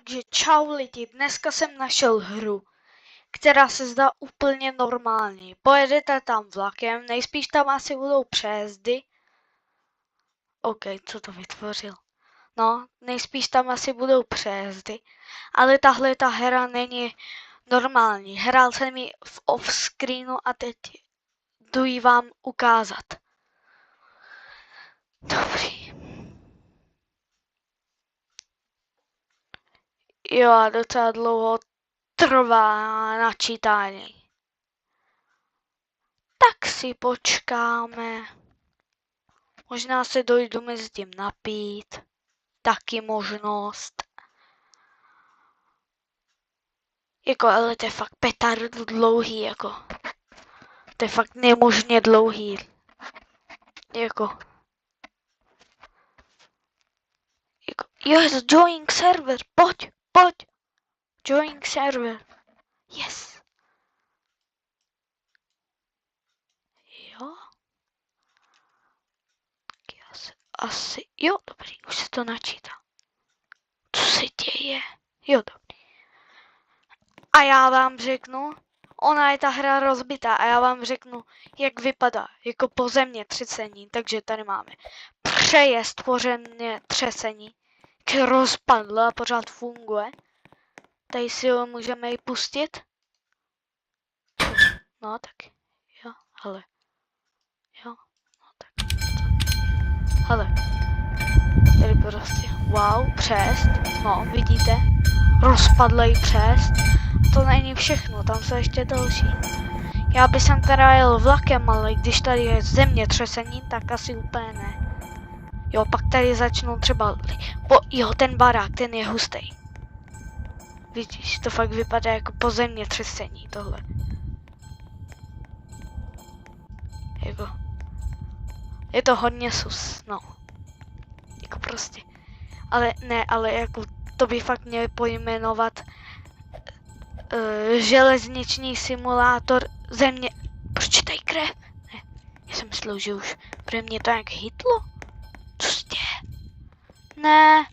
Takže čau lidi, dneska jsem našel hru, která se zdá úplně normální. Pojedete tam vlakem, nejspíš tam asi budou přejezdy. OK, co to vytvořil? No, nejspíš tam asi budou přejezdy, ale tahle ta hra není normální. Hrál jsem ji v off-screenu a teď jdu ji vám ukázat. Dobrý. Jo, a docela dlouho trvá načítání. Tak si počkáme. Možná se dojdu mezi tím napít. Taky možnost. Jako, ale to je fakt petardu dlouhý, jako. To je fakt nemožně dlouhý. Jako. Yes, join server, pojď. Join server. Yes. Jo. Asi, jo, dobrý, už se to načítá. Co se děje? Jo, dobrý. A já vám řeknu, ona je ta hra rozbitá a já vám řeknu, jak vypadá, jako pozemně třesení. Takže tady máme přejezd pozemně třesení, který rozpadl a pořád funguje. Tady si ho můžeme i pustit. No tak, jo, hele. Jo, no tak. Hele. Tady prostě, wow, přejezd, no vidíte, rozpadlej přejezd. To není všechno, tam jsou ještě další. Já bych sem teda jel vlakem, ale když tady je zemětřesení, tak asi úplně ne. Jo, pak tady začnou třeba, jo, ten barák, ten je hustý. Vidíš, to fakt vypadá jako po zemětřesení, tohle. Jako, je to hodně sus, no. Jako prostě. Ale ne, ale jako, to by fakt měli pojmenovat železniční simulátor země. Proč tady krev? Ne, já jsem myslel, že už pro mě to jak hitlo. Co se děje? Ne,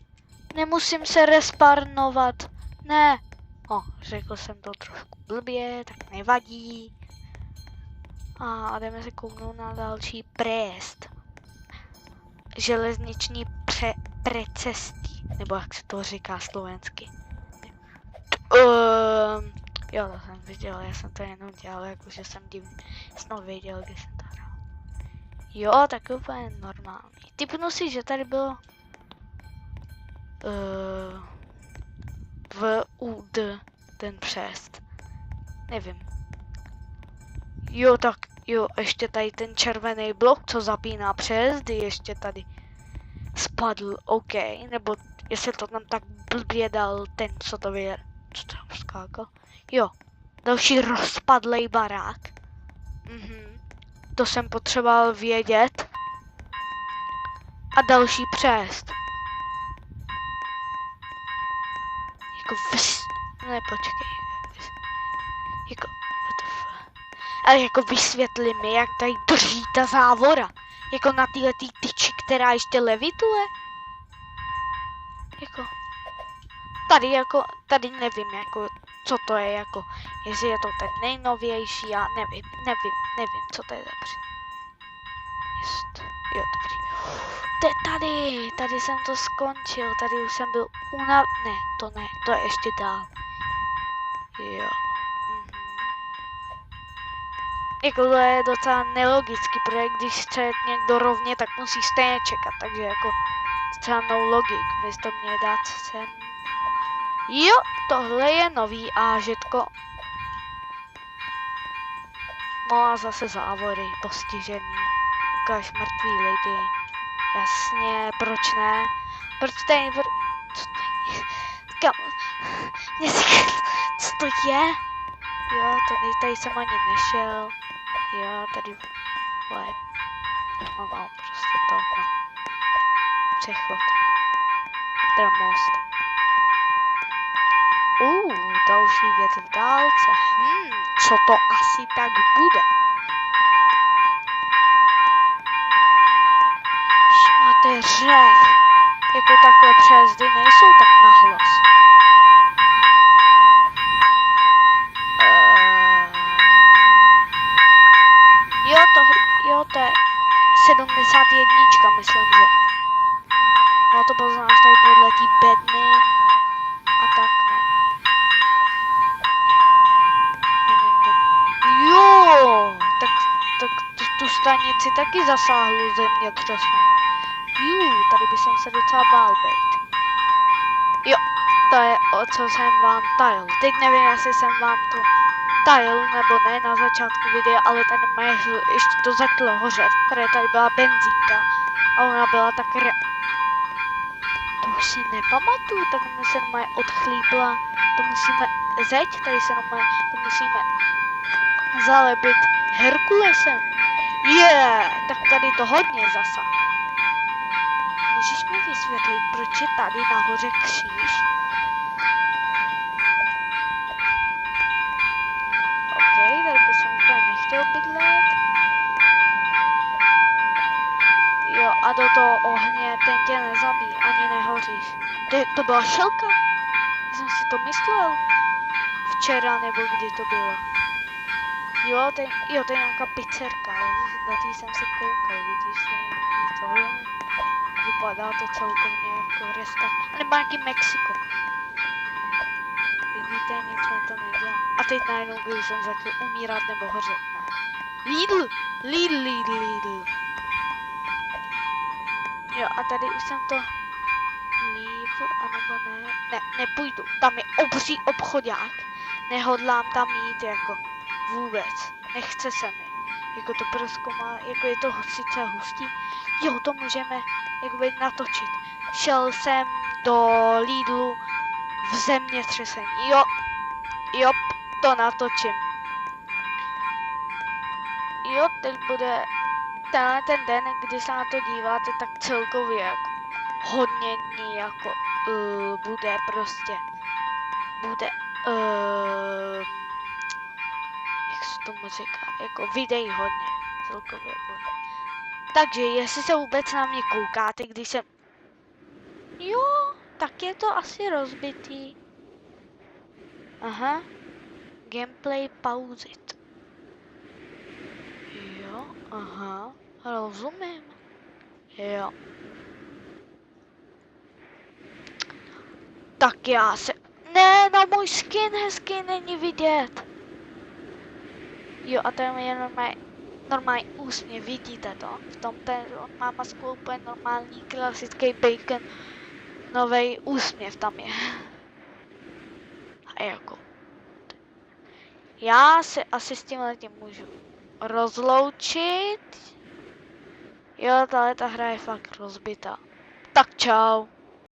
nemusím se resparnovat. Ne. Řekl jsem to trošku blbě, tak nevadí. A jdeme se kouknout na další přejezd. Železniční precestí, nebo jak se to říká slovensky. Jo, to jsem viděl, já jsem to jenom dělal, jakože jsem divný. Snad věděl, kde jsem to hrál. Jo, tak úplně normální. Typnu si, že tady bylo VUD ten přejezd. Nevím. Jo, tak jo, ještě tady ten červený blok, co zapíná přejezdy, ještě tady spadl, OK, nebo jestli to tam tak blbě dal ten, co to je. Co tam skákal? Jo, další rozpadlej barák. To jsem potřeboval vědět. A další přejezd. Jako ne, počkej. Jako, ale jako vysvětli mi, jak tady drží ta závora. Jako na téhle tyči, která ještě levituje. Jako, tady nevím, jako, co to je, jako, jestli je to ten nejnovější, já nevím, co to je za jo, dobrý. Tady jsem to skončil, tady už jsem byl ne, to je ještě dál. Jo. Jako to je docela nelogický, protože když chce někdo rovně, tak musí stejně čekat, takže jako docela no logik, bys to měl dát sem. Jo, tohle je nový ážitko. No a zase závory, postižený. Ukáž mrtví lidi. Jasně, proč ne? Proč tady... Co to je? Kam? Co to je? Jo, tady jsem ani nešel. Jo, tady... Mám prostě to. No. Přechod. Teda most. Další věc v dálce. Co to asi tak bude? Máte řev. Jako takhle přejezdy nejsou tak nahlas. to poznáš tady podle té bedny a tak no. Jo, tak tu stanici taky zasáhlo zemětřesem. Tady by jsem se docela bál být. Jo, to je o co jsem vám tajil. Teď nevím, jestli jsem vám to tajil nebo ne na začátku videa, ale ten ještě to začalo hořet, protože tady byla benzínka a ona byla tak to už si nepamatuju, tak mi se normálně odchlípla, to musíme zeď, tady se normálně, to musíme zalepit Herkulesem. Tak tady to hodně zasah. Můžeš mi vysvětlit, proč je tady nahoře kříž? OK, tady bych jsem úplně nechtěl bydlet. Jo, a do toho ohně ten tě nezabíjí, ani nehoříš. To byla šelka? Jsem si to myslel. Včera nebo kdy to bylo. Jo, to je nějaká pizzerka. Na tý jsem se koukal, vidíš tohle? Vypadá to celkově jako restaurace. Nebo nějaký Mexiko. Vidíte, nic mi to nedělá. A teď najednou, když jsem začal umírat nebo hořet. Ne. Lidl. Jo, a tady už jsem to líbl, anebo ne. Ne, nepůjdu. Tam je obří obchodák. Nehodlám tam jít jako vůbec. Nechce se mi. Jako to prozkoumá, jako je to sice hustý. Jo, to můžeme jakoby natočit. Šel jsem do Lidlu v zemětřesení. Jo, to natočím. Jo, teď bude tenhle ten den, kdy se na to díváte, tak celkově jako hodně dní jako bude prostě. Bude jak se tomu říká, jako videí hodně. Celkově bude. Takže jestli se vůbec na mě koukáte, když jsem... Jo, tak je to asi rozbitý. Aha. Gameplay pauzit. Jo, aha. Rozumím. Jo. Tak já se... Ne, na můj skin hezky není vidět. Jo, a tam je normální úsměv, vidíte to? V tom ten má masku úplně normální, klasický bacon. Novej úsměv tam je. A jako... Já se asi s tím letím můžu rozloučit. Jo, ta hra je fakt rozbitá. Tak čau.